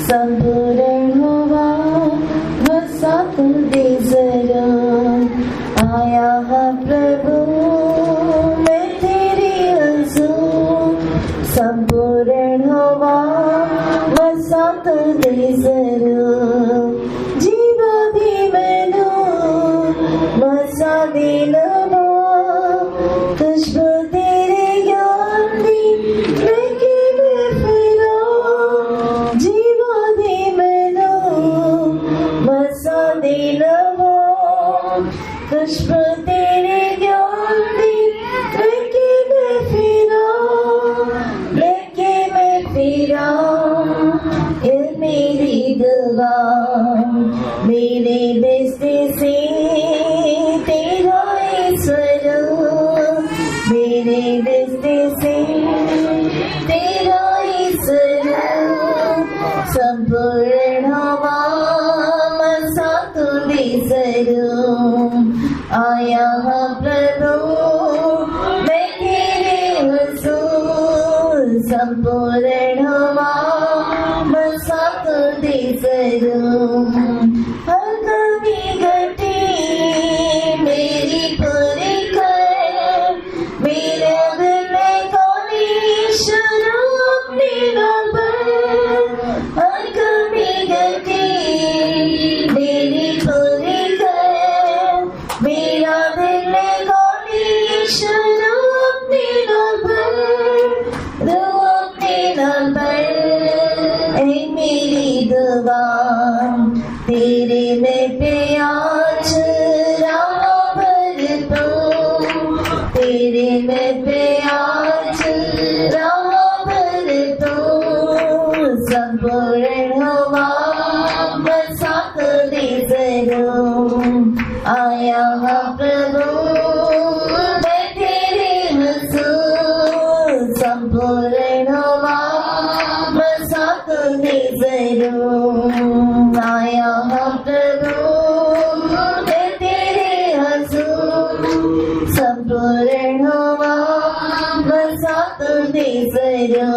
संपूर्ण हुआ बसा तू दे जरा, आया है प्रभु मैं तेरी हजूर। संपूर्ण हुआ बसा तू दे जरा, जीवा दी मैनू बसा दे लवा, खुशबू तेरे ज्ञान दी लेके मैं फिरा, जीवा दे मैनू बसा दे लवा, खुशबू तेरे ज्ञान दी लेके मैं फिरा, लेके मैं फिरा। ये मेरी दुआ मेरे दस्ते से तेरा ईश्वर, मेरे दस्ते से तेरा ईश्वर। संपूर्ण हुआ बसा तू दे जरा, आया प्रभु मैं तेरे हुजूर। संपूर्ण हुआ बसा तू दे जरा, हर कमी घटी मेरी पूरी कर, मेरे दिल में कौनी शुरू अपने नाम पर। हर कमी घटी मेरी पूरी कर, मेरा दिल में कौनी शुरू अपने नाम पर, रो अपने नाम पर। ऐ मेरी दुआ तेरे में प्याज रावर तो, तेरे में प्याज रावर तो। संपूर्ण हुआ बसा तू दे जरा, आया प्रभु मैं तेरे हुजूर। संपूर्ण हुआ बसा तू दे जरा, आया प्रभु मैं तेरे हुजूर। संपूर्ण हुआ बसा तू दे जरा,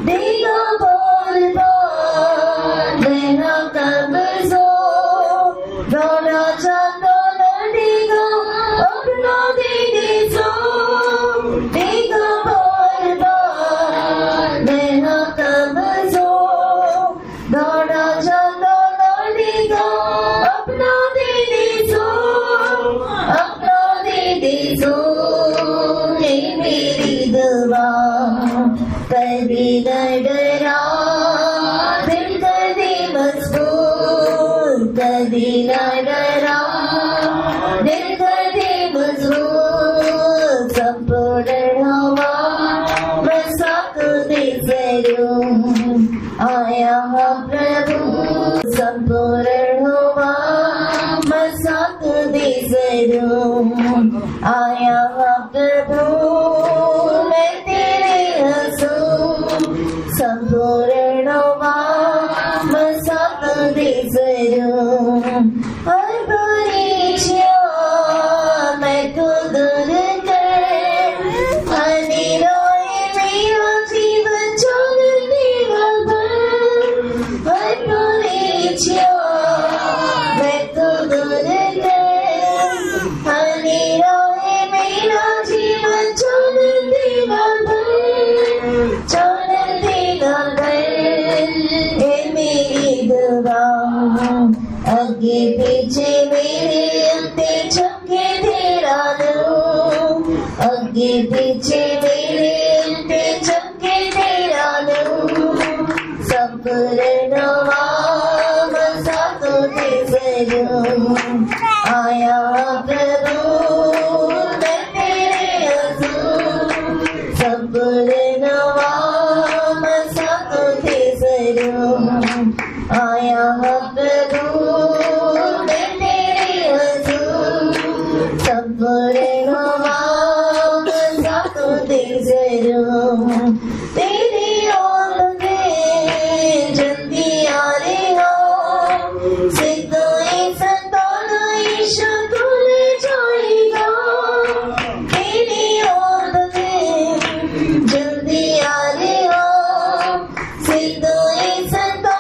देगा बार बार देना कब्ज़ो, रोना चाहता न देगा अपना दे दे जो, देगा बार बार देना कब्ज़ो, रोना चाहता न देगा अपना दे दे जो, अपना दे दे जो। ये मेरी दुआ कभी न डरा, दिल कभी मजबूर, कभी न डरा दिल कभी मजबूर। संपूर्ण हुआ बसा तू दे जरा, आया प्रभु। संपूर्ण हुआ बसा तू दे जरा, आया प्रभु मैं तेरे हुजूर। संपूर्ण हुआ बसा तू दे जरा, हर परीक्षा मैं तो दूर कर, अनिरोए मेरा जीवन चलने वाला। हर परीक्षा मैं तो दूर कर, अनिरोए मेरा जीवन चलने वाला, चलने वाला। ये मेरी दुआ आगे पीछे मेरे अंते झुके तेरा दो, आगे पीछे मेरे अंते झुके तेरा दो। संपूर्ण हुआ बसा तू दे जरा, आया प्रभु मैं तेरे हुजूर। संपूर्ण हुआ बसा तू दे जरा, आया प्रभु मैं तेरे हुजूर। संपूर्ण हुआ बसा तू दे जरा, तेरी ओर में जल्दी आ रहे हो, सिद्धों संतान ईशु तू ले जाएगा। तेरी ओर में जल्दी आ रहे हो, सिद्धों संतान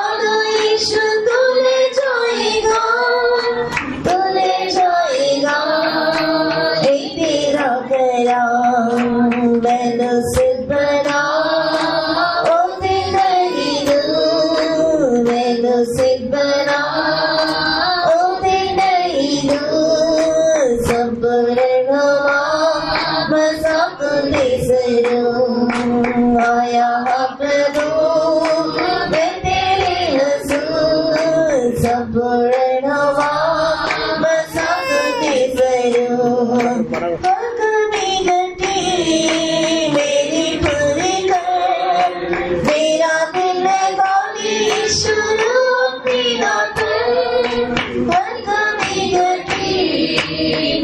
ईश्वर अपनी दातन हर कमी घटी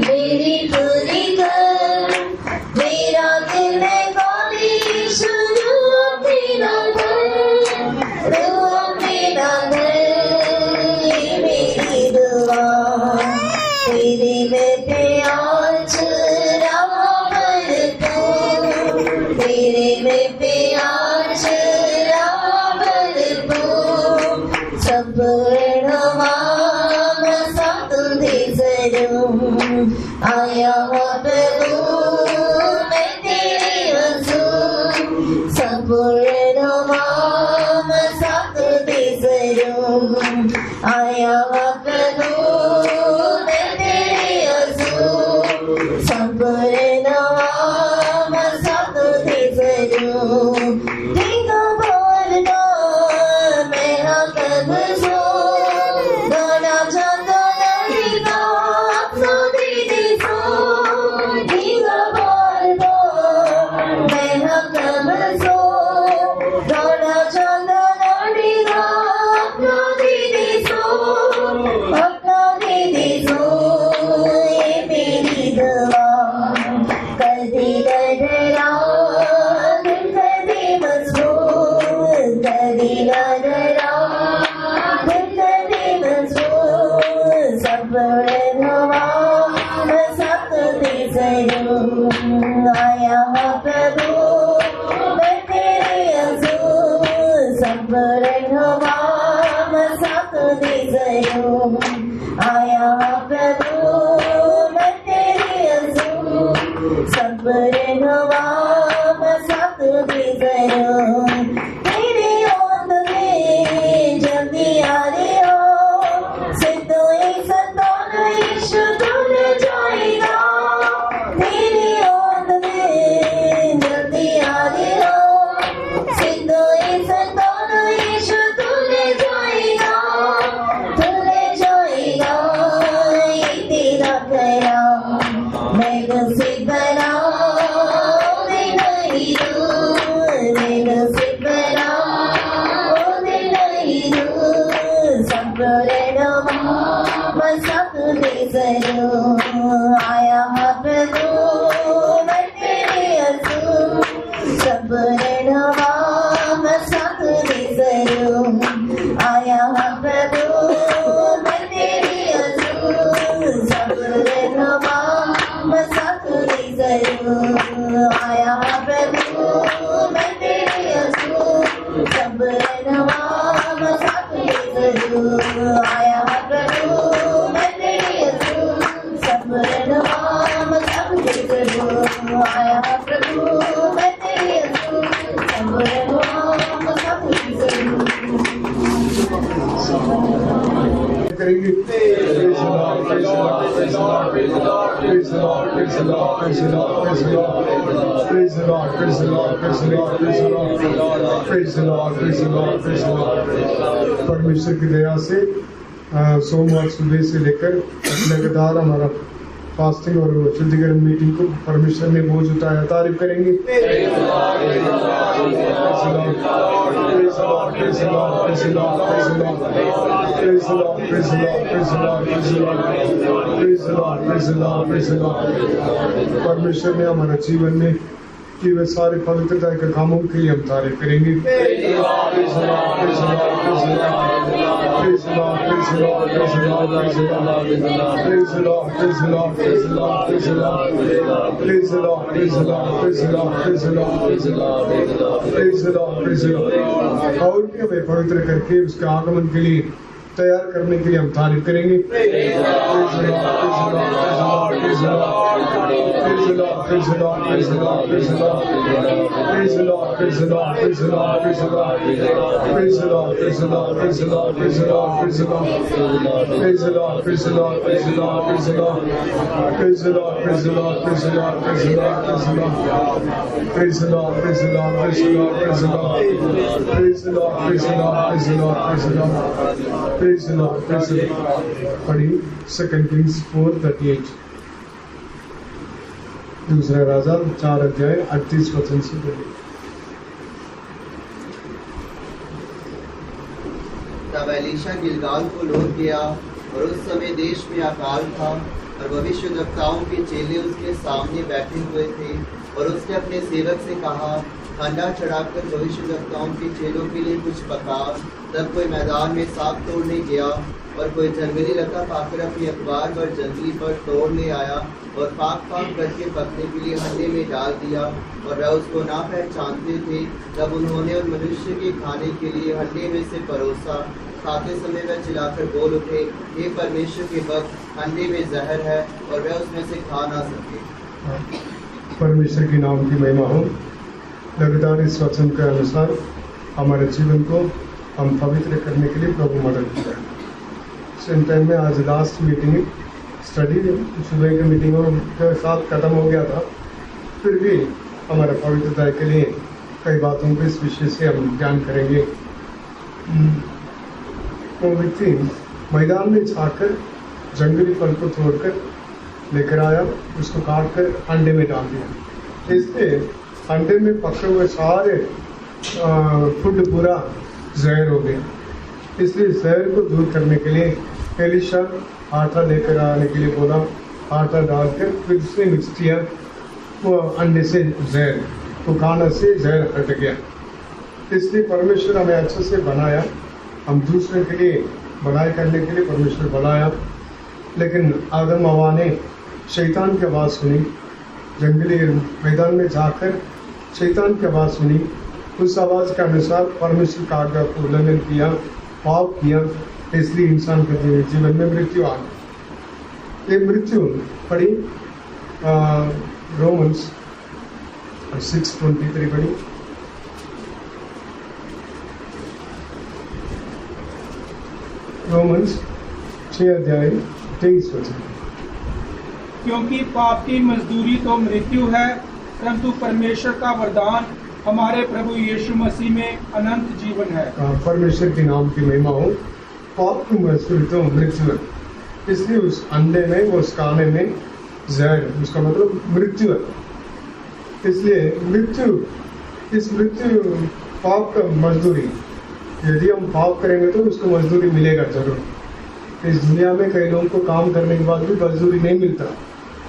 मेरी पूरी कर मेरा दिल है खाली ईश्वर अपनी दातन तू अपनी दातन ये मेरी दुआ तेरे में प्यार चुरावा पर तू तेरे में प्यार चुरावा पर तू सब मसा तुझे जरूर आया हूँ प्रभु मैं तेरे हजूर सब मसा तुझे जरूर आया हूँ प्रभु मैं तेरे हजूर सब मसा तुझे जरूर ठीक बोलना मैं हक बजो गाना चाहता नहीं ना तो दीदी सो ठीक बोलना मैं हक बजो गाना चाहता नहीं ना अपना दीदी सो अपना दीदी सो ये मेरी दुआ कदी डरा कदी मजबूर कदी डरा कदी मजबूर सब नवा सब दे जरूर आया हूँ प्रभु मैं तेरे हजूर सब नवा सब दे जरूर आया हूँ प्रभु मैं तेरे हजूर सब नवा सब दे जरूर तेरे ओंद में जल्दी आ रहे हो सिद्धो एक संतान यीशु तुले जाएगा तेरे ओंद में जल्दी आ रहे हो सिद्धो एक संतान यीशु तुले जाएगा ये तेरा कराम मैं से बना मैं नहीं बना नहीं सब सब दे जरूर आया हूँ प्रभु मैं तेरे हजूर सब सब दे जरूर आया हूँ प्रभु मैं तेरे हजूर सब सब दे जरूर आया हूँ प्रभु मैं तेरे हजूर सब सब दे जरूर आया हूँ प्रभु मैं तेरे हजूर सब सब दे जरूर आया हूँ प्रभु मैं तेरे हजूर सब सब दे जरूर करेंगे Praise the Lord, praise the Lord, praise the Lord, praise the Lord, praise the Lord, praise the Lord, praise the Lord, praise the Lord, praise the Lord, praise the Lord, praise the Lord, praise the Lord, praise the Lord. परमेश्वर की दया से सोमवार सुबह से लेकर लगातार हमारा fasting और शुद्धिकरण मीटिंग को परमेश्वर ने बोझ उठाया, तारीफ करेंगे। परमेश्वर ने हमारा जीवन में कि वे सारे पवित्रता के कामों के लिए हम तारीफ करेंगे। और भी हमें पवित्र करके उसके आगमन के लिए तैयार करने के लिए हम तारीफ करेंगे। Praise the Lord, praise the Lord. पढ़िए 2 Kings 4:38 दूसरा राजा 4 अध्याय 38 वचन से पढ़िए। तब एलीशा गिलगाल को लौट गया और उस समय देश में अकाल था और भविष्यद्वक्ताओं के चेले उसके सामने बैठे हुए थे। और उसने अपने सेवक से कहा, खाना चढ़ाकर भविष्यद्वक्ताओं के चेलों के लिए कुछ पका। तब कोई मैदान में साग तोड़ने गया और कोई जंगली लता पाकर अपनी अखबार पर जंगली पर तोड़ ले आया और पाक करके पकने के लिए हंडे में डाल दिया। और वह उसको ना पहचानते थे। तब उन्होंने उन मनुष्य के खाने के लिए हंडे में से परोसा। खाते समय वह चिल्लाकर बोल उठे, हे परमेश्वर के भक्त, हंडे में जहर है और वह उसमें से खा ना सके। परमेश्वर के नाम की महिमा हो। लगातार इस वचन के अनुसार हमारे जीवन को हम पवित्र करने के लिए प्रभु मदद करें। सेम टाइम में आज लास्ट मीटिंग स्टडी सुबह की मीटिंगों के साथ खत्म हो गया था, फिर भी हमारे पवित्रता के लिए कई बातों को इस विषय से हम ज्ञान करेंगे। वो व्यक्ति मैदान में जाकर जंगली फल को तोड़कर लेकर आया, उसको काट कर अंडे में डाल दिया। इसलिए अंडे में पके हुए सारे फूड पूरा जहर हो गया। इसलिए जहर को दूर करने के लिए एलीशा आटा लेकर आने के लिए बोला। आटा डालकर फिर उसने मिक्स किया, वो अंडे से जहर, तो खाना से जहर हट गया। इसलिए परमेश्वर हमें अच्छे से बनाया, हम दूसरे के लिए भलाई करने के लिए परमेश्वर बनाया। लेकिन आदम हवा ने शैतान की आवाज़ सुनी, जंगली मैदान में जाकर शैतान की आवाज़ सुनी। उस आवाज़ के अनुसार परमेश्वर का आज्ञा को उल्लंघन किया, पाप किया, इसलिए इंसान के जीवन में मृत्यु आ गई। ये मृत्यु पड़ी रोमन्स 6:23 पड़ी। रोमन्स 6:23 वचन। क्योंकि पाप की मजदूरी तो मृत्यु है, परंतु परमेश्वर का वरदान हमारे प्रभु यीशु मसीह में अनंत जीवन है। परमेश्वर के नाम की महिमा हो। पाप की मजदूरी तो मृत्यु है, इसलिए उस अंडे में, वो उस खाने में जहर, उसका मतलब मृत्यु है। इसलिए मृत्यु, इस मृत्यु पाप का मजदूरी, यदि हम पाप करेंगे तो उसको मजदूरी मिलेगा जरूर। इस दुनिया में कई लोगों को काम करने के बाद भी मजदूरी नहीं मिलता,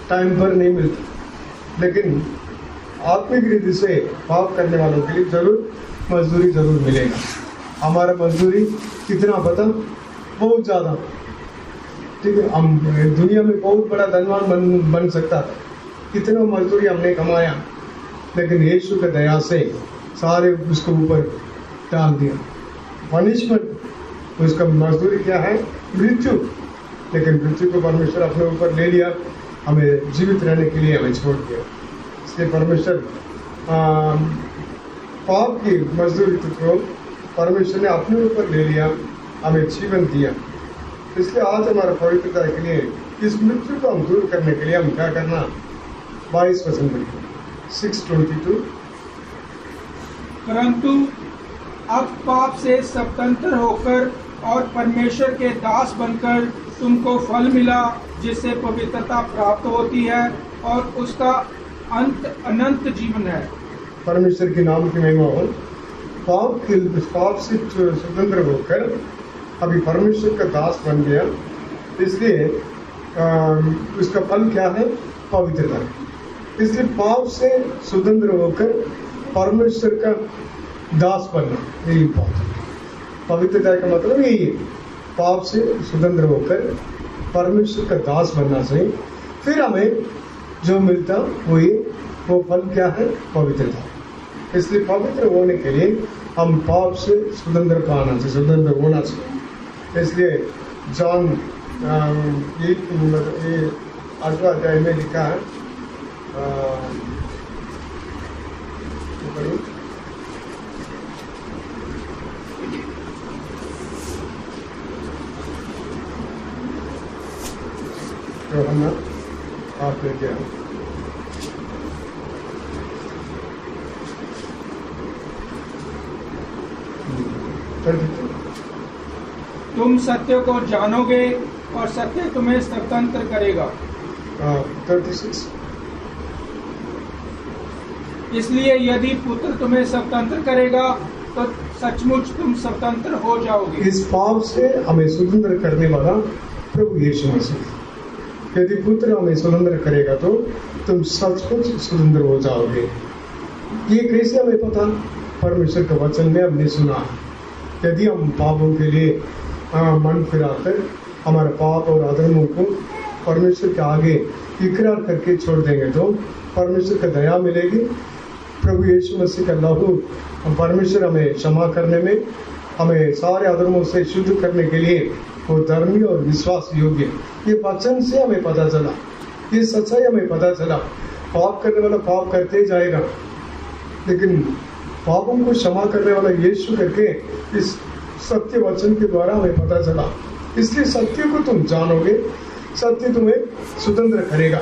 टाइम पर नहीं मिलता, लेकिन आत्मिक रीति से पाप करने वालों के लिए जरूर मजदूरी जरूर मिलेगा। हमारा मजदूरी कितना पता? बहुत ज़्यादा। ठीक है, हम दुनिया में बहुत बड़ा धनवान बन सकता था, कितना मजदूरी हमने कमाया, लेकिन यीशु के दया से सारे उसको ऊपर डाल दिया। पनिशमेंट, उसका मजदूरी क्या है? मृत्यु। लेकिन मृत्यु को परमेश्वर अपने ऊपर ले लिया, हमें जीवित रहने के लिए हमें छोड़ दिया। इसलिए परमेश्वर पाप की मजदूरी को परमेश्वर ने अपने ऊपर ले लिया, हमें जीवन दिया। इसलिए आज हमारा पवित्रता के लिए इस मृत्यु को हम दूर करने के लिए हम क्या करना? 22 वचन पढ़िए, 6:22। परंतु अब पाप से स्वतंत्र होकर और परमेश्वर के दास बनकर तुमको फल मिला, जिससे पवित्रता प्राप्त होती है और उसका अंत अनंत जीवन है। परमेश्वर के नाम की महिमा हो। पाप से स्वतंत्र होकर अभी परमेश्वर का दास बन गया, इसलिए उसका फल क्या है? पवित्रता। इसलिए पाप से स्वतंत्र होकर परमेश्वर का दास बनना, यही बात है। पवित्रता का मतलब यही है, पाप से स्वतंत्र होकर परमेश्वर का दास बनना चाहिए। फिर हमें जो मिलता वो फल क्या है? पवित्रता। इसलिए पवित्र होने के लिए हम पाप से स्वतंत्र पाना चाहिए, स्वतंत्र होना चाहिए। इसलिए जॉन 8वां अध्याय में लिखा है, तो हम आप लेके आए। तुम सत्य को जानोगे और सत्य तुम्हें स्वतंत्र करेगा। 36। इसलिए यदि पुत्र तुम्हें स्वतंत्र करेगा तो सचमुच तुम स्वतंत्र हो जाओगे। इस पाप से हमें स्वतंत्र करने वाला प्रभु यीशु मसीह। यदि पुत्र हमें स्वतंत्र करेगा तो तुम सचमुच स्वतंत्र हो जाओगे। ये कैसे हमें पता? परमेश्वर का वचन में हमने सुना। यदि हम पापों के लिए मन फिराकर हमारे पाप और अधर्मों को परमेश्वर के आगे इकरार करके छोड़ देंगे तो परमेश्वर का दया मिलेगी। प्रभु यीशु मसीह का लहू परमेश्वर हमें क्षमा करने में, हमें सारे अधर्मों से शुद्ध करने के लिए वो धर्मी और विश्वास योग्य। ये वचन से हमें पता चला, ये सच्चाई हमें पता चला। पाप करने वाला पाप करते ही जाएगा, लेकिन पापों को क्षमा करने वाला यीशु करके इस सत्य वचन के द्वारा हमें पता चला। इसलिए सत्य को तुम जानोगे, सत्य तुम्हें स्वतंत्र करेगा।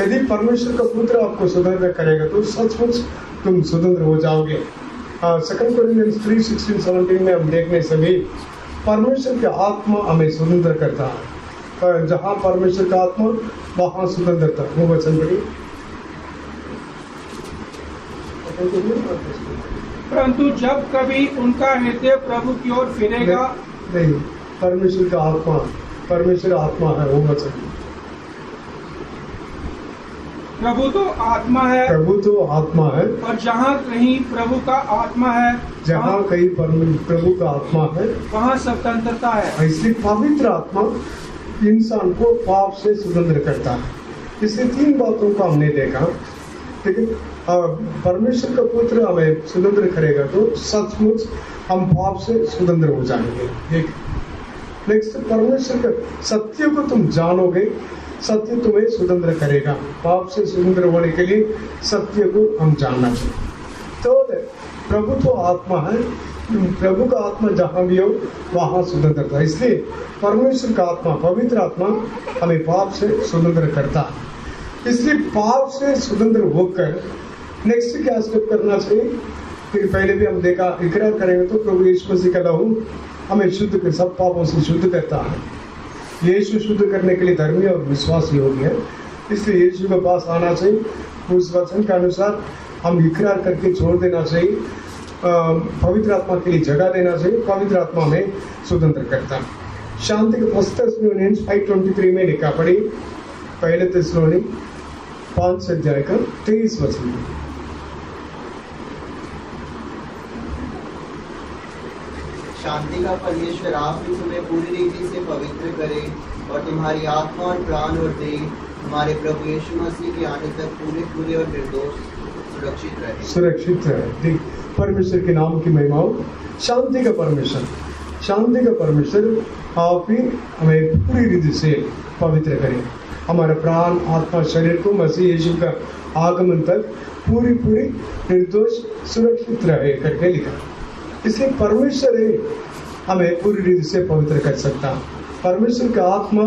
यदि परमेश्वर का पुत्र आपको स्वतंत्र करेगा तो सचमुच तुम स्वतंत्र हो जाओगे। 2 कोरिन्थियंस 3:16-17 में हम देखने से भी परमेश्वर की आत्मा हमें स्वतंत्र करता है। जहाँ परमेश्वर का आत्मा वहाँ स्वतंत्रता। वो वचन पढ़िए। परंतु जब कभी उनका हृदय प्रभु की ओर फिरेगा, नहीं, परमेश्वर का आत्मा, परमेश्वर आत्मा है वो वचन। प्रभु तो आत्मा है, प्रभु तो आत्मा है, और जहाँ कहीं प्रभु का आत्मा है, जहाँ कहीं प्रभु का आत्मा है वहाँ स्वतंत्रता है। इसलिए पवित्र आत्मा इंसान को पाप से स्वतंत्र करता है। इसलिए 3 बातों को हमने देखा। लेकिन परमेश्वर का पुत्र हमें स्वतंत्र करेगा तो सचमुच हम पाप से स्वतंत्र हो जाएंगे। एक नेक्स्ट, परमेश्वर का सत्य को तुम जानोगे, सत्य तुम्हें स्वतंत्र करेगा। पाप से स्वतंत्र होने के लिए सत्य को हम जानना चाहिए। तो प्रभु तो आत्मा है, प्रभु का आत्मा जहाँ भी हो वहाँ स्वतंत्रता। इसलिए परमेश्वर का आत्मा, पवित्र आत्मा हमें पाप से स्वतंत्र करता है। इसलिए पाप से स्वतंत्र होकर नेक्स्ट क्या स्टेप करना चाहिए? फिर पहले भी हम देखा, इकरार करेंगे तो प्रभु यीशु मसीह का लहू हमें शुद्ध कर, सब पापों से शुद्ध करता है। यीशु शुद्ध करने के लिए धर्मी और विश्वास योग्य है। इसलिए यीशु के पास आना चाहिए, उस वचन के अनुसार हम इकरार करके छोड़ देना चाहिए, पवित्र आत्मा के लिए जगह देना चाहिए। पवित्र आत्मा में स्वतंत्र करता है। शांति के 1 Thessalonians 5:23 में लिखा, पढ़ी 1 Thessalonians 5 अध्याय का 23 वचन। शांति का परमेश्वर आप ही तुम्हें पूरी रीति से पवित्र करे और तुम्हारी आत्मा और प्राण और देह हमारे प्रभु यीशु मसीह के आने तक पूरे और निर्दोष सुरक्षित रहे। परमेश्वर के नाम की महिमा हो। शांति का परमेश्वर, शांति का परमेश्वर आप ही हमें पूरी रीति से पवित्र करें। हमारा प्राण, आत्मा, शरीर को मसीह यीशु का आगमन तक पूरी निर्दोष सुरक्षित रहे करके लिखा। इसलिए परमेश्वर हमें पूरी रीति से पवित्र कर सकता है। परमेश्वर का आत्मा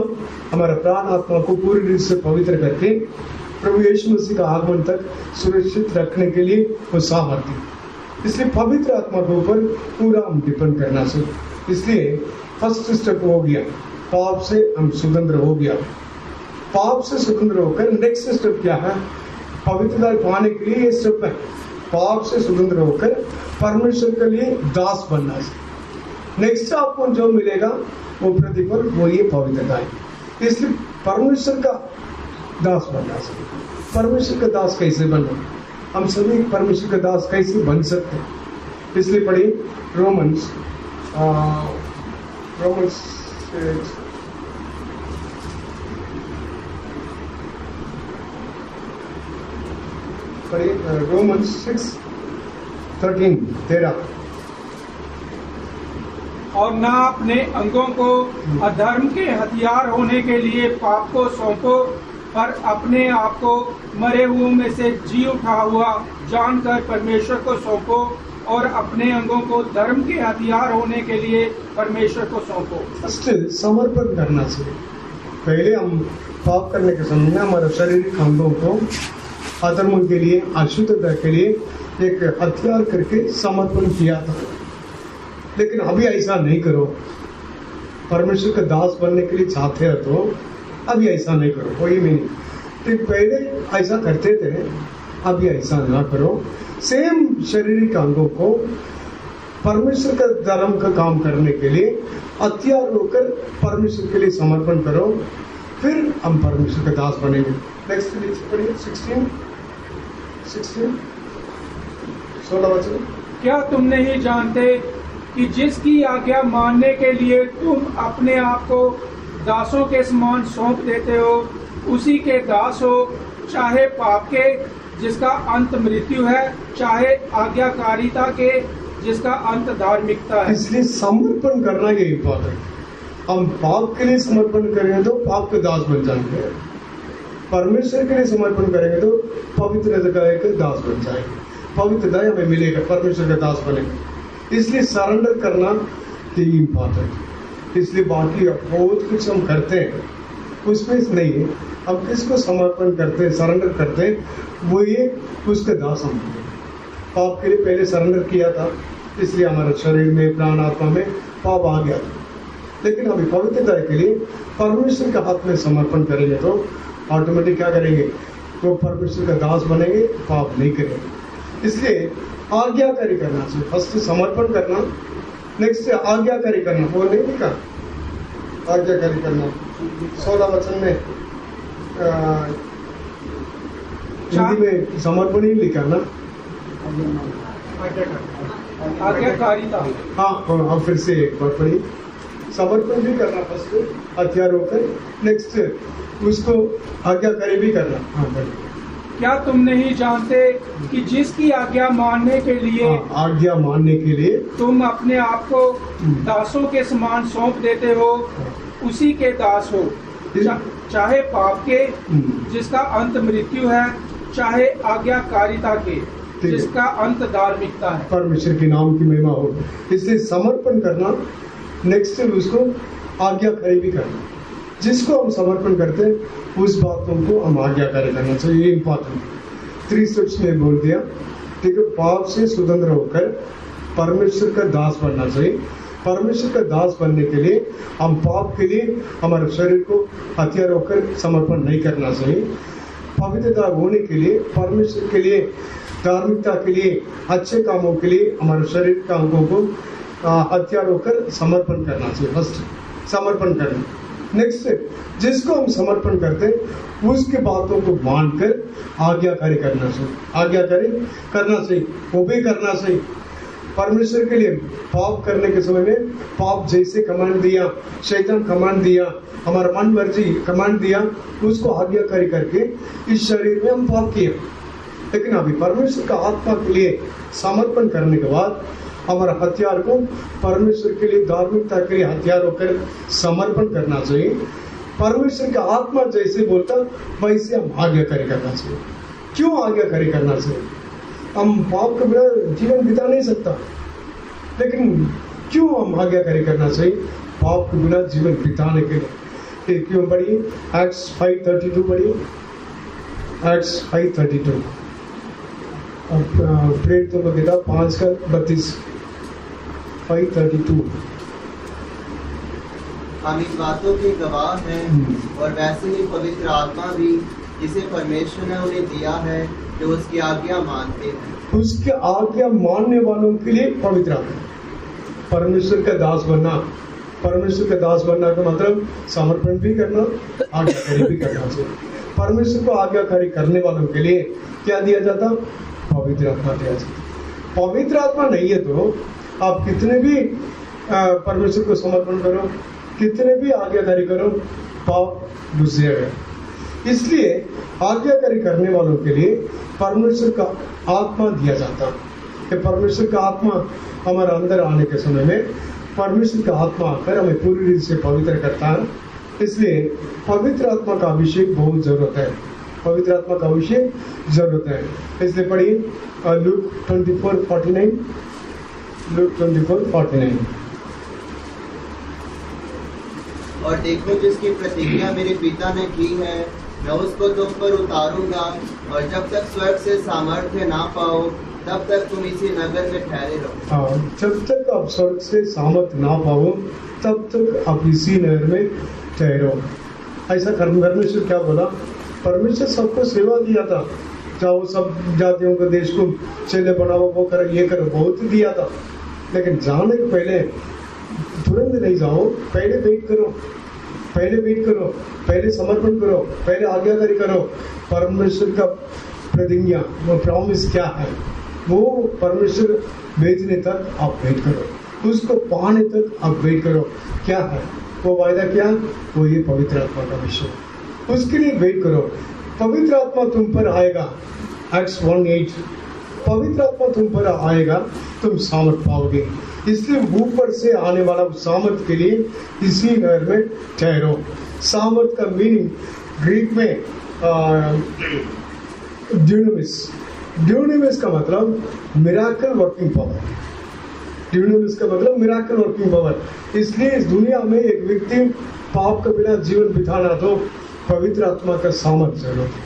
हमारा प्राण, आत्मा को पूरी रीति से पवित्र करके प्रभु यीशु मसीह का आगमन तक सुरक्षित रखने के लिए वो सामर्थ्य। इसलिए पवित्र आत्मा के ऊपर पूरा हम डिपेंड करना चाहिए। इसलिए फर्स्ट स्टेप हो गया, पाप से हम स्वतंत्र हो गया। पाप से स्वतंत्र होकर नेक्स्ट स्टेप क्या है? पवित्रता पाने के लिए ये स्टेप है, पाप से स्वतंत्र होकर परमेश्वर के लिए दास बनना चाहिए। नेक्स्ट आपको जो मिलेगा वो प्रतिफल, वो ये पवित्रता है। इसलिए परमेश्वर का दास बनना चाहिए। परमेश्वर का दास कैसे बनना? हम सभी परमेश्वर का दास कैसे बन सकते हैं? इसलिए पढ़िए रोमन्स 6:13 और ना अपने अंगों को अधर्म के हथियार होने के लिए पाप को सौंपो, पर अपने आप को मरे हुओं में से जी उठा हुआ जानकर परमेश्वर को सौंपो, और अपने अंगों को धर्म के हथियार होने के लिए परमेश्वर को सौंपो। फर्स्ट समर्पण करना चाहिए। पहले हम पाप करने के समय में हमारे शारीरिक अंगों को अधर्म के लिए, अशुद्धता के लिए एक हथियार करके समर्पण किया था। लेकिन अभी ऐसा नहीं करो। परमेश्वर का दास बनने के लिए चाहते हो तो अभी ऐसा नहीं करो, कोई भी नहीं। तो पहले ऐसा करते थे, अभी ऐसा ना करो। सेम शारीरिक अंगों को परमेश्वर का धर्म का काम करने के लिए हथियार होकर परमेश्वर के लिए समर्पण करो, फिर हम परमेश्वर का दास बनेंगे। नेक्स्ट पढ़िए 16 वचन। क्या तुम नहीं जानते कि जिसकी आज्ञा मानने के लिए तुम अपने आप को दासों के समान सौंप देते हो, उसी के दास हो, चाहे पाप के जिसका अंत मृत्यु है, चाहे आज्ञाकारिता के जिसका अंत धार्मिकता है। इसलिए समर्पण करना ये इम्पोर्टेंट। हम पाप के लिए समर्पण करेंगे तो पाप के दास बन जाएंगे, परमेश्वर के लिए समर्पण करेंगे तो पवित्रता के दास बन जाएंगे, पवित्रता हमें मिलेगा, परमेश्वर का दास बनेगा। इसलिए सरेंडर करना ये इम्पोर्टेंट। इसलिए बाकी बहुत कुछ हम करते हैं उसमें नहीं है, हम किसको समर्पण करते हैं, सरेंडर करते हैं, वो ये उसके दास हम पाप के लिए पहले सरेंडर किया था, इसलिए हमारे शरीर में, प्राण, आत्मा में पाप आ गया था। लेकिन अभी पवित्रता के लिए परमेश्वर के हाथ में समर्पण करेंगे तो ऑटोमेटिक क्या करेंगे, तो परमेश्वर का दास बनेंगे, पाप नहीं करेंगे। इसलिए आज्ञाकारी करना चाहिए, फर्स्ट समर्पण करना, नेक्स्ट आज्ञाकारी करना। वो नहीं लिखा आज्ञाकारी करना 16 वचन में, हिंदी में समर्पण ही लिखा ना, आज्ञाकारिता। हाँ, अब फिर से एक बार पढ़िए। समर्पण भी करना फर्स्ट, हथियार होकर, नेक्स्ट उसको आज्ञाकारी भी करना। हाँ बढ़िए। क्या तुम नहीं जानते कि जिसकी आज्ञा मानने के लिए, आज्ञा मानने के लिए तुम अपने आप को दासों के समान सौंप देते हो, उसी के दास हो, चाहे पाप के जिसका अंत मृत्यु है, चाहे आज्ञाकारिता के जिसका अंत धार्मिकता है। परमेश्वर के नाम की महिमा हो। इसलिए समर्पण करना, नेक्स्ट उसको आज्ञाकारी भी करना। जिसको हम समर्पण करते हैं उस बातों को हम आज्ञाकारी करना चाहिए, ये इम्पोर्टेंट। 3 में बोल दिया, ठीक है, पाप से स्वतंत्र होकर परमेश्वर का दास बनना चाहिए। परमेश्वर का दास बनने के लिए हम पाप के लिए हमारे शरीर को हथियार होकर समर्पण नहीं करना चाहिए। पवित्रता होने के लिए, परमेश्वर के लिए, धार्मिकता के लिए, अच्छे कामों के लिए हमारे शरीर के अंगों को हथियार होकर समर्पण करना चाहिए। फर्स्ट समर्पण करना, नेक्स्ट जिसको हम समर्पण करते हैं उसके बातों को मानकर आज्ञाकारी करना चाहिए, आज्ञाकारी करना चाहिए, वो भी करना चाहिए। परमेश्वर के लिए पाप करने के समय में पाप जैसे कमांड दिया, शैतान कमांड दिया, हमारा मन मर्जी कमांड दिया, उसको आज्ञाकारी करके इस शरीर में हम पाप किया। लेकिन अभी परमेश्वर का आत्मा के लिए समर्पण करने के बाद हमारा हथियार को परमेश्वर के लिए, धार्मिकता के लिए हथियार होकर समर्पण करना चाहिए। परमेश्वर का आत्मा जैसे बोलता वैसे हम आज्ञाकारी करना चाहिए। क्यों आज्ञाकारी करना चाहिए? हम पाप के बिना जीवन बिता नहीं सकता, लेकिन क्यों हम आज्ञाकारी करना चाहिए? पाप के बिना जीवन बिताने के लिए। क्यों? पढ़िए एक्ट्स 5:32 पढ़िए, एक्ट्स 5:32 प्रेरितों का किताब 5:32 5:32। हम इन बातों के गवाह हैं और वैसे ही पवित्र आत्मा भी जिसे परमेश्वर ने उन्हें दिया है जो उसकी आज्ञा मानते हैं। उसके आज्ञा मानने वालों के लिए पवित्र आत्मा, परमेश्वर का दास बनना। परमेश्वर का दास बनना का मतलब समर्पण भी करना, आज्ञाकारी भी करना चाहिए। परमेश्वर को आज्ञाकारी करने वालों के लिए क्या दिया जाता? पवित्र आत्मा दिया जाता। पवित्र आत्मा नहीं है तो आप कितने भी परमेश्वर को समर्पण करो, कितने भी आज्ञाकारी करो, पाप घुस जाएगा। इसलिए आज्ञाकारी करने वालों के लिए परमेश्वर का आत्मा दिया जाता है। परमेश्वर का आत्मा हमारे अंदर आने के समय में परमेश्वर का आत्मा आकर हमें पूरी रीति से पवित्र करता है। इसलिए पवित्र आत्मा का अभिषेक बहुत जरूरत है, पवित्र आत्मा का अभिषेक जरूरत है। इसलिए पढ़िए लूक 24:49, लूक 24:49। और देखो जिसकी प्रतिज्ञा मेरे पिता ने की है मैं उसको तुम पर उतारूंगा, और जब तक स्वर्ग से सामर्थ्य ना पाओ तब तक तुम इसी नगर में ठहरे रहो। हाँ, जब तक आप स्वर्ग से सामर्थ्य ना पाओ तब तक आप इसी नगर में ठहरो। ऐसा परमेश्वर क्या बोला? परमेश्वर सबको सेवा दिया था, जाओ सब जातियों को देश को चेले बनाओ, वो करो, ये करो, बहुत दिया था। लेकिन जाने के पहले तुरंत नहीं जाओ, पहले वेट करो, पहले वेट करो, पहले समर्पण करो, पहले आज्ञाकारी करो। परमेश्वर का प्रतिज्ञा, वो प्रॉमिस क्या है, वो परमेश्वर भेजने तक आप वेट करो, उसको पाने तक आप वेट करो। क्या है वो वायदा, क्या, वो ये पवित्र आत्मा का विषय, उसके लिए वेट करो। पवित्र आत्मा तुम पर आएगा, एक्ट्स 1:8, पवित्र आत्मा तुम पर आएगा, तुम सामर्थ पाओगे। इसलिए ऊपर से आने वाला सामर्थ के लिए इसी घर में ठहरो। सामर्थ का मीनिंग ग्रीक में ड्यूनामिस, ड्यूनामिस का मतलब मिराकल वर्किंग पावर, ड्यूनामिस का मतलब मिराकल वर्किंग पावर। इसलिए इस दुनिया में एक व्यक्ति पाप के बिना जीवन बिताना तो पवित्र आत्मा का सामर्थ जरूरत है,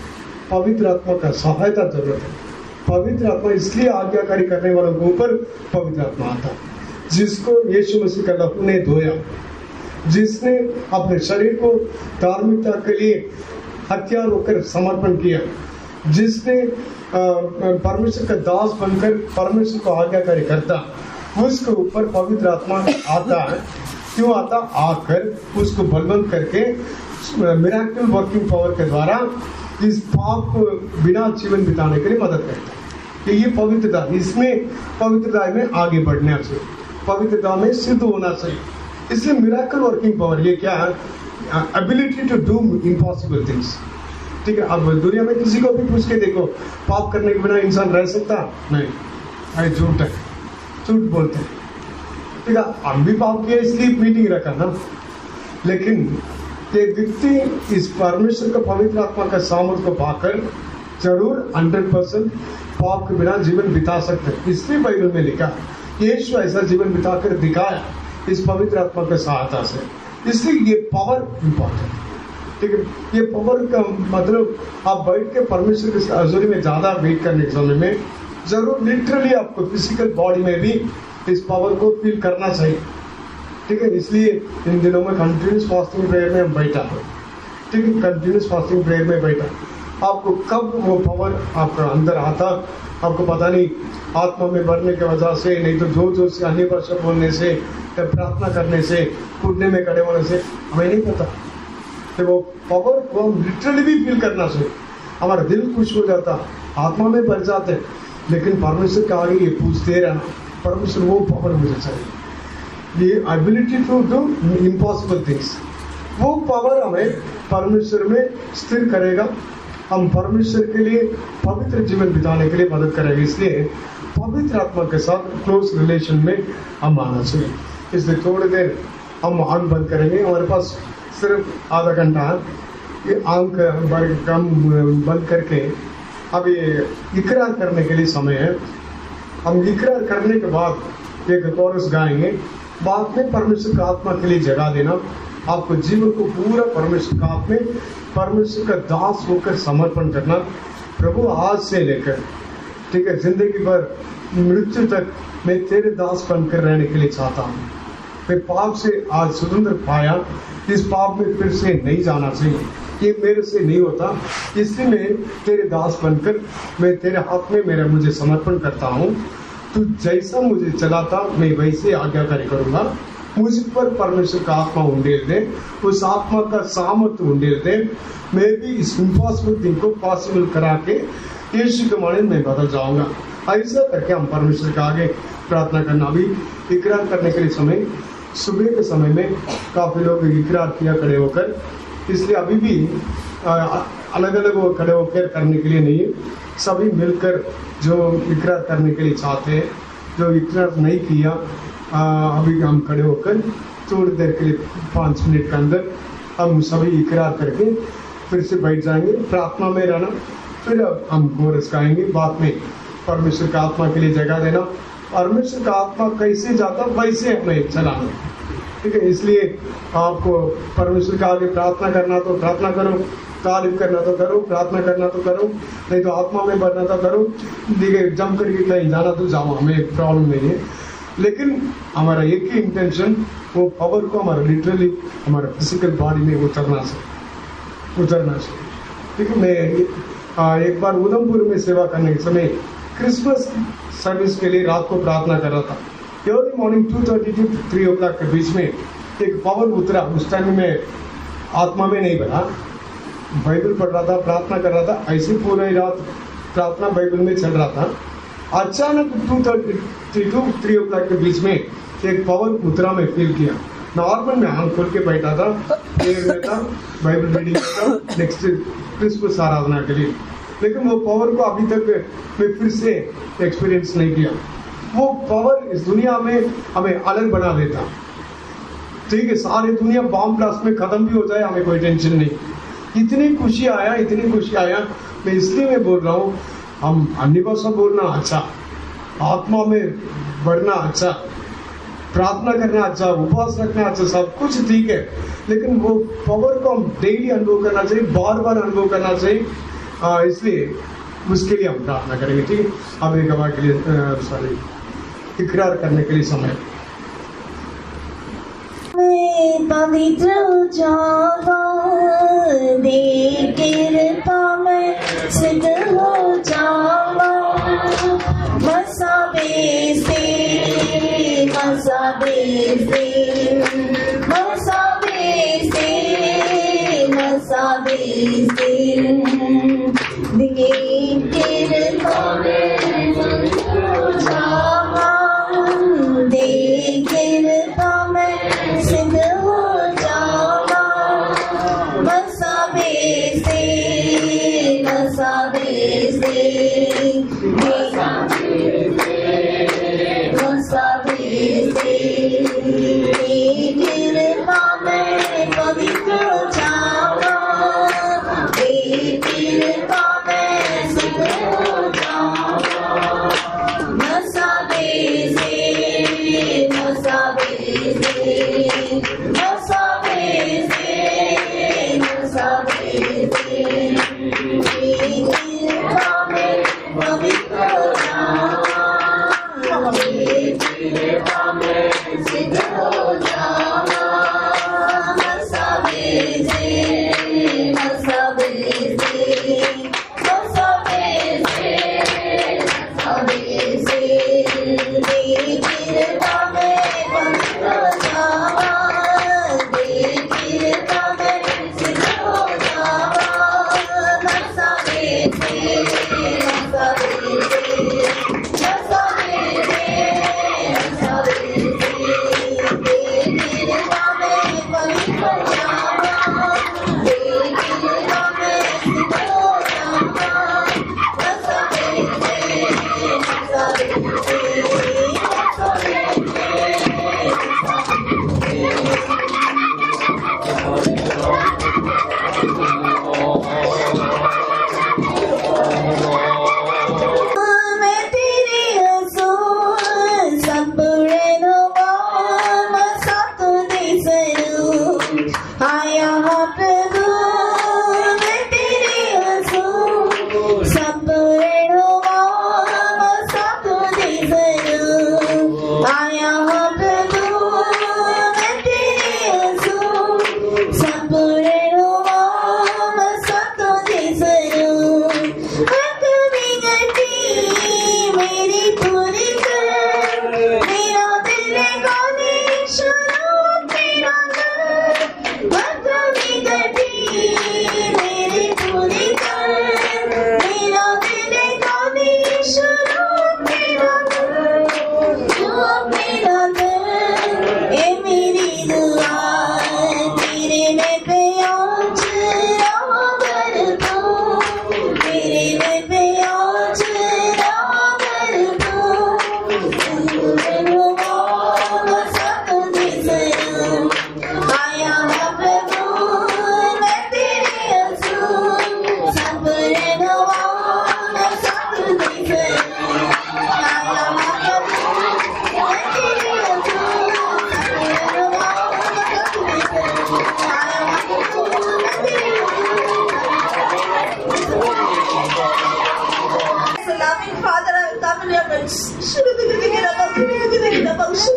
पवित्र आत्मा का सहायता जरूरत है। पवित्र आत्मा इसलिए आज्ञाकारी करने वालों के ऊपर पवित्र आत्मा आता है, जिसको यीशु मसीह का लहू ने धोया, जिसने अपने शरीर को धार्मिकता के लिए हथियार होकर समर्पण किया, जिसने परमेश्वर का दास बनकर परमेश्वर को आज्ञाकारी करता, उसके ऊपर पवित्र आत्मा आता है। क्यों आता? आकर उसको बलवंत करके मिराकल वर्किंग पावर के द्वारा इस पाप को बिना जीवन बिताने के लिए मदद करता है। कि ये पवित्रता, इसमें पवित्रता में आगे बढ़ना चाहिए, पवित्रता में सिद्ध होना चाहिए। इसलिए मिराकल वर्किंग पावर ये क्या है? Ability to do impossible things. ठीक है, अब दुनिया में किसी को भी पूछ के देखो, पाप करने के बिना इंसान रह सकता? नहीं, अरे झूठ है, झूठ बोलते हैं। ठीक है, हम भी पाप किया इसलिए मीटिंग रखा ना, लेकिन एक व्यक्ति इस परमेश्वर का पवित्र आत्मा का सामर्थ को पाकर जरूर 100% पाप के बिना जीवन बिता सकते हैं। इसलिए बाइबल में लिखा यीशु ऐसा जीवन बिताकर दिखाया इस पवित्र आत्मा के सहायता से। इसलिए ये पावर इंपॉर्टेंट, ठीक है। ये पावर का मतलब आप बैठ के परमेश्वर के हजूरी में ज्यादा वेट करने के समय में जरूर लिटरली आपको फिजिकल बॉडी में भी इस पावर को फील करना चाहिए। ठीक है, इसलिए इन दिनों में कंटिन्यूस फास्टिंग प्रेयर में हम बैठा है। ठीक है, कंटिन्यूस फास्टिंग प्रेयर में बैठा, आपको कब वो पावर आपका अंदर आता आपको पता नहीं। आत्मा में भरने की वजह से, नहीं तो जोर जोर से अन्य भाषा बोलने से, प्रार्थना करने से, कूदने में खड़े होने से, हमें नहीं पता। तो वो पावर को हम लिटरली भी फील करना चाहिए। हमारा दिल खुश हो जाता, आत्मा में भर जाते, लेकिन परमेश्वर के आगे ये पूछते रहना, परमेश्वर वो पावर मुझे चाहिए, ये ability to do impossible things. वो पावर हमें परमेश्वर में स्थिर करेगा, हम परमेश्वर के लिए पवित्र जीवन बिताने के लिए मदद करेगा। इसलिए पवित्र आत्मा के साथ क्लोज रिलेशन में हम आना चाहिए। इसलिए थोड़ी देर हम आंख बंद करेंगे, हमारे पास सिर्फ आधा घंटा है। ये आंख बंद करके अब ये इकरार करने के लिए समय है। हम इकरार करने के बाद एक कोरस गाएंगे, बाद में परमेश्वर का आत्मा के लिए जगा देना, आपको जीवन को पूरा परमेश्वर का आत्मा में परमेश्वर का दास होकर समर्पण करना। प्रभु आज से लेकर, ठीक है, जिंदगी भर मृत्यु तक मैं तेरे दास बनकर रहने के लिए चाहता हूँ। मैं पाप से आज स्वतंत्र पाया, इस पाप में फिर से नहीं जाना चाहिए, ये मेरे से नहीं होता। इसलिए मैं तेरे दास बनकर मैं तेरे हाथ में मेरा मुझे समर्पण करता हूँ। तू जैसा मुझे चलाता मैं वैसे आज्ञाकारी करूँगा। मुझ पर परमेश्वर का आत्मा उंडेल दे, उस आत्मा का सामर्थ्य उंडेल दे, मैं भी इस इम्पॉसिबल थिंग को पॉसिबल करा के यीशु के माने में बदल जाऊंगा। ऐसा करके हम परमेश्वर के आगे प्रार्थना करना। अभी इकरार करने के लिए समय, सुबह के समय में काफी लोग इकरार किया खड़े होकर, इसलिए अभी भी अलग अलग वो खड़े होकर करने के लिए नहीं, सभी मिलकर जो इकरार करने के लिए चाहते हैं, जो इकरार नहीं किया अभी हम खड़े होकर थोड़ी देर के लिए 5 मिनट के अंदर हम सभी इकरार करके फिर से बैठ जाएंगे प्रार्थना में रहना। फिर हम कोरस गाएंगे, बाद में परमेश्वर का आत्मा के लिए जगह देना। परमेश्वर का आत्मा कैसे जाता वैसे हमें चलाना। ठीक है, इसलिए आपको परमेश्वर के आगे प्रार्थना करना तो प्रार्थना करो, तारीफ करना तो करो, प्रार्थना करना तो करो, नहीं तो आत्मा में बढ़ना तो करो। देखिए, जम करके कहीं जाना तो जाओ, हमें प्रॉब्लम नहीं है, लेकिन हमारा एक ही इंटेंशन, वो पावर को हमारा लिटरली हमारा फिजिकल बॉडी में उतरना चाहिए। ठीक है, मैं एक बार उधमपुर में सेवा करने के समय क्रिसमस सर्विस के लिए रात को प्रार्थना कर रहा था। अर्ली मॉर्निंग 2:30 to 3 o'clock के बीच में एक पावर उतरा। उस टाइम में आत्मा में नहीं बना, बाइबल पढ़ रहा था, प्रार्थना कर रहा था, ऐसी पूरी रात प्रार्थना बाइबल में चल रहा था। अचानक 2:30 to 3 o'clock के बीच में एक पावर उतरा में फील किया। नॉर्मल में आंख खोल के बैठा था, प्रेयर में था, बाइबल रीडिंग था, नेक्स्ट क्रिसमस आराधना के लिए, लेकिन वो पावर को अभी तक मैं फिर से एक्सपीरियंस नहीं किया। वो पावर इस दुनिया में हमें अलग बना देता। ठीक है, सारी दुनिया बॉम्ब ब्लास्ट में खत्म भी हो जाए, हमें कोई टेंशन नहीं। इतनी खुशी आया, मैं इसलिए मैं बोल रहा हूँ, हम अन्य भाषा बोलना अच्छा, आत्मा में बढ़ना अच्छा, प्रार्थना करना अच्छा, उपवास रखना अच्छा, सब कुछ ठीक है, लेकिन वो पावर को हम डेली अनुभव करना चाहिए, बार बार अनुभव करना चाहिए। इसलिए उसके लिए हम प्रार्थना करेंगे। ठीक है, अब एक गवाह के लिए इकरार करने के लिए समय। मैं पवित्र जावा दे कृपा में सिद्ध हो जावा, मसाबे से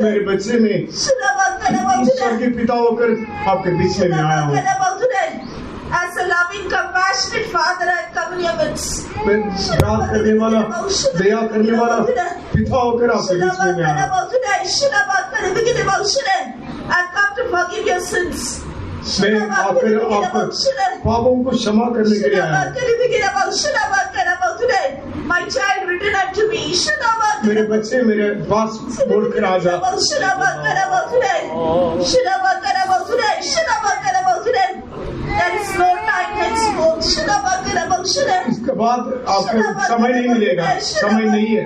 मेरे बच्चे में ईश्वर के पिता होकर आपके बीच में आया हूँ। As a loving, compassionate Father, I come in your midst. मैं प्यार करने वाला, दया करने वाला पिता होकर आपके बीच में आया हूँ। I've come to forgive your sins. मैं आखिर आपको पापों को क्षमा करने के लिए आया। My child, return unto me. मेरे बच्चे मेरे पास बोल कर आ जा। There is no time henceforth. इसके बाद आपको समय नहीं मिलेगा, समय नहीं है।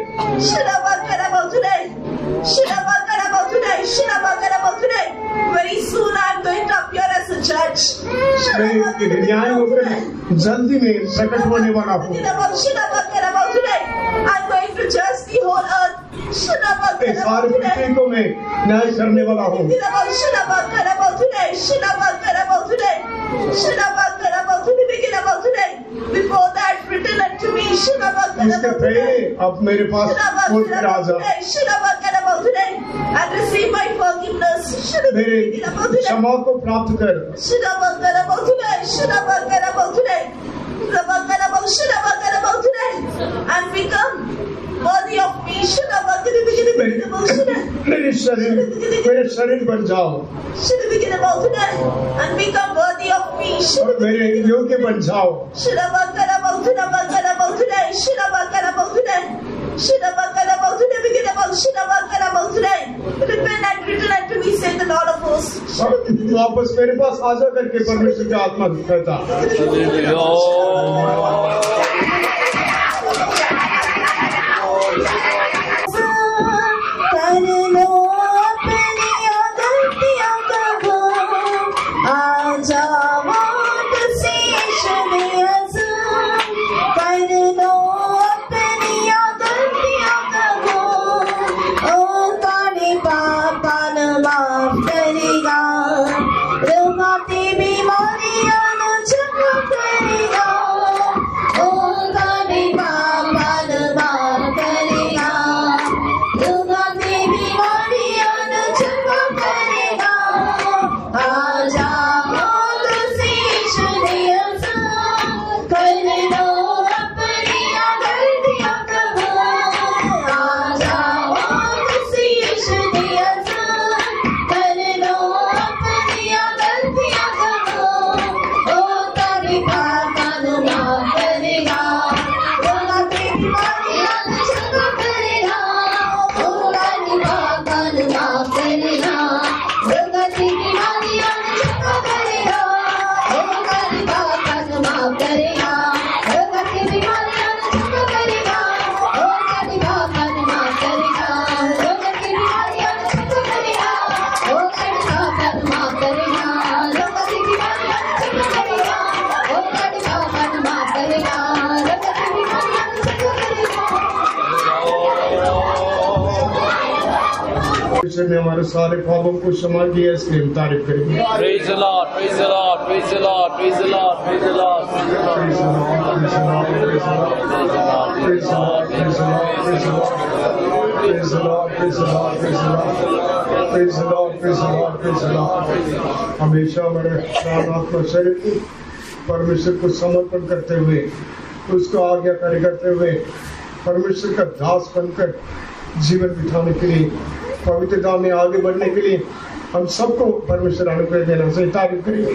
Very soon I am going to appear as a judge. मैं न्याय होकर जल्दी में प्रकट होने वाला हूँ। I'm going to judge the whole earth. सारी पृथ्वी को मैं न्याय करने वाला हूँ। Before that, return unto me. इसके पहले अब मेरे पास बोल कर आ जा। And receive my forgiveness. मेरे क्षमा को प्राप्त कर। And become worthy of me. मेरे शरीर बन जाओ And become worthy of me. और मेरे योग्य बन जाओ। Repent and return unto me, say the Lord of hosts. वापस मेरे पास आजा करके परमेश्वर की आत्मा कहता। ने हमारे सारे पापों को क्षमा किया, इसकी हम तारीफ करेंगे। Praise the Lord, praise the Lord, praise the Lord, praise the Lord, praise the Lord. हमेशा हमारे प्राणात्मा शरीर को परमेश्वर को समर्पण करते हुए, उसको आज्ञाकारी करते हुए, परमेश्वर का दास बनकर जीवन बिताने के लिए, पवित्रता में आगे बढ़ने के लिए हम सबको परमेश्वर अनुग्रह देना से तारीफ करेंगे।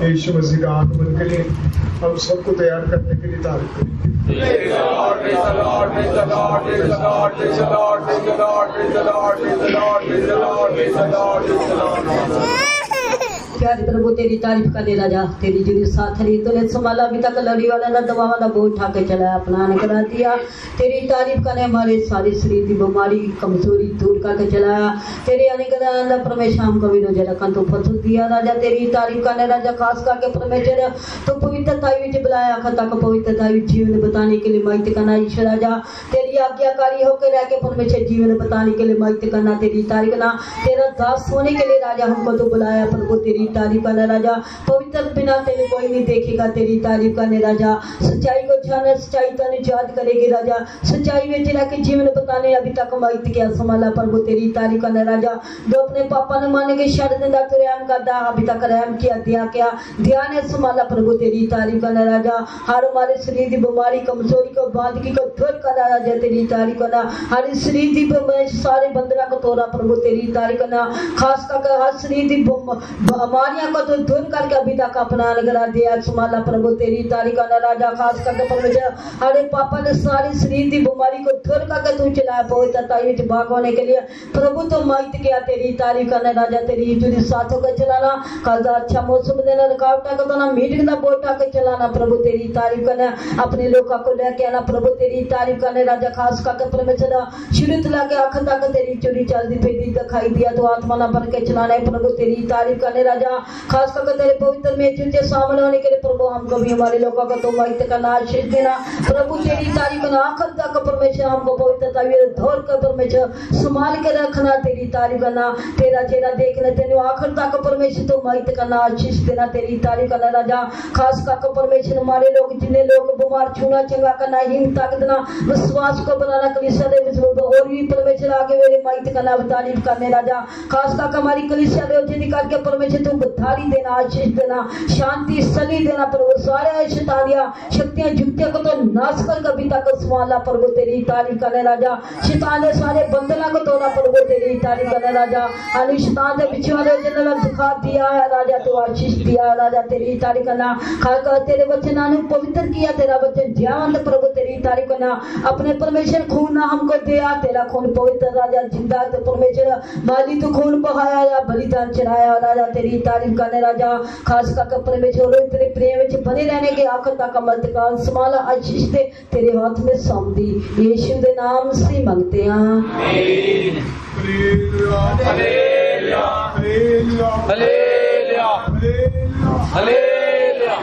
यीशु मसीह का आगमन के लिए हम सबको तैयार करने के लिए तारीफ करेंगे। प्यारे प्रभु तेरी तारीफ करने राजा, तेरी जो साथ रही तूने संभाला, अभी तक लड़ी वाला ना दवा वाला बोझ उठा के चलाया, अपना आने करा दिया। तेरी तारीफ करने हमारे सारी शरीर की बीमारी कमजोरी दूर करके चलाया। तेरे आने का अंदर परमेश्वर हमको भी रोजा रखा तो फसुल दिया राजा। तेरी तारीफ करने राजा, खास करके परमेश्वर तो पवित्रता विच बुलाया खता को पवित्रता जीवन बताने के लिए माइट करना ईश्वर राजा। तेरी तेरी आज्ञाकारी होकर रह के परमेश्वर जीवन बताने के लिए माइक करना तेरी तारीफ ना तेरा दास होने के लिए राजा हमको तो बुलाया प्रभु तेरी तारीफ करना राजा पवित्र बिना तेरे कोई नहीं देखेगा तेरी तारीफ करने राजा सच्चाई को जाने सच्चाई तने याद करेगी राजा सच्चाई में तेरा के जीवन बताने अभी तक माइक क्या संभाला प्रभु तेरी तारीफ करने राजा जो अपने पापा ने माने के शरण दिन तक रहम करदा अभी तक रहम किया दिया क्या ध्यान है संभाला प्रभु तेरी तारीफ करने राजा हर हमारे शरीर की बीमारी कमजोरी को बांधगी को दूर करना राजा तेरी तारीफ करना हर शरीर की सारे बंधना को तोड़ा प्रभु तेरी तारीफ करना खास करके हर शरीर की बीमारियां को तो दूर करके अभी तक अपना लगा दिया संभाला प्रभु तेरी तारीफ करना राजा खास करके परमेश्वर हरे पापा ने सारी शरीर की बीमारी को दूर करके तू चलाया पवित्रता में भाग होने के लिए प्रभु तो माइट किया तेरी तारीफ करना राजा तेरी जुड़ी साथों को चलाना कल का अच्छा मौसम देना रुकावटा को तो ना मीटिंग का बोटा के चलाना प्रभु तेरी तारीफ करना अपने लोगों को लेके आना प्रभु तेरी तारीफ करने राजा खास करके परमेश्वर शुरू से लेके आखिर तक तेरी चोरी चलती फिरती दिखाई दिया तो आत्मा ना बन के चलाना है प्रभु तेरी तारीफ करने राजा खास करके तेरे पवित्र में चुनते शामिल होने के लिए प्रभु हमको भी हमारे लोगों को तो माइट करना आशीष देना प्रभु तेरी तारीफ करना आखिर तक परमेश्वर हमको पवित्रता धोर कर परमेश्वर संभाल के रखना तेरी तारीफ करना तेरा चेहरा देखना तेरे आखिर तक परमेश्वर तो माइट करना आशीष देना तेरी तारीफ करना राजा खास करके परमेश्वर हमारे लोग जिन्हें लोग बीमार छूना चंगा करना हिम्मत देना विश्वास को बनाना कलीसिया दे और भी परमेश्वर आगे मेरे माइट करना तारीफ करने राजा खास करके हमारी कलीसिया दे जिन्हें करके परमेश्वर तो बुद्धारी देना आशीष देना शांति सली देना प्रभु सारे शैतानियां शक्तियां युक्तियों को तो नाश कर कभी तक संभाला प्रभु तेरी तारीफ करने राजा शैतान ने सारे बंधना को तोड़ा प्रभु तेरी तारीफ करने राजा अली शैतान ने पीछे वाले जिन्होंने दुखा दिया है राजा तो आशीष दिया है राजा तेरी तारीफ करना खाकर तेरे वचन ने पवित्र किया तेरा वचन ज्ञान प्रभु तेरी तारीफ करना अपने परमेश्वर खून ना हमको दिया तेरा खून पवित्र राजा जिंदा तो परमेश्वर माली तो खून बहाया या बलिदान चढ़ाया राजा तेरी तारीफ करने राजा खास करके परमेश्वर तेरे प्रेम में बने रहने के आखिर तक अमृत काल संभाला आशीष दे तेरे हाथ में सौंप दी यीशु के नाम से मांगते हैं हालेलुया हालेलुया हालेलुया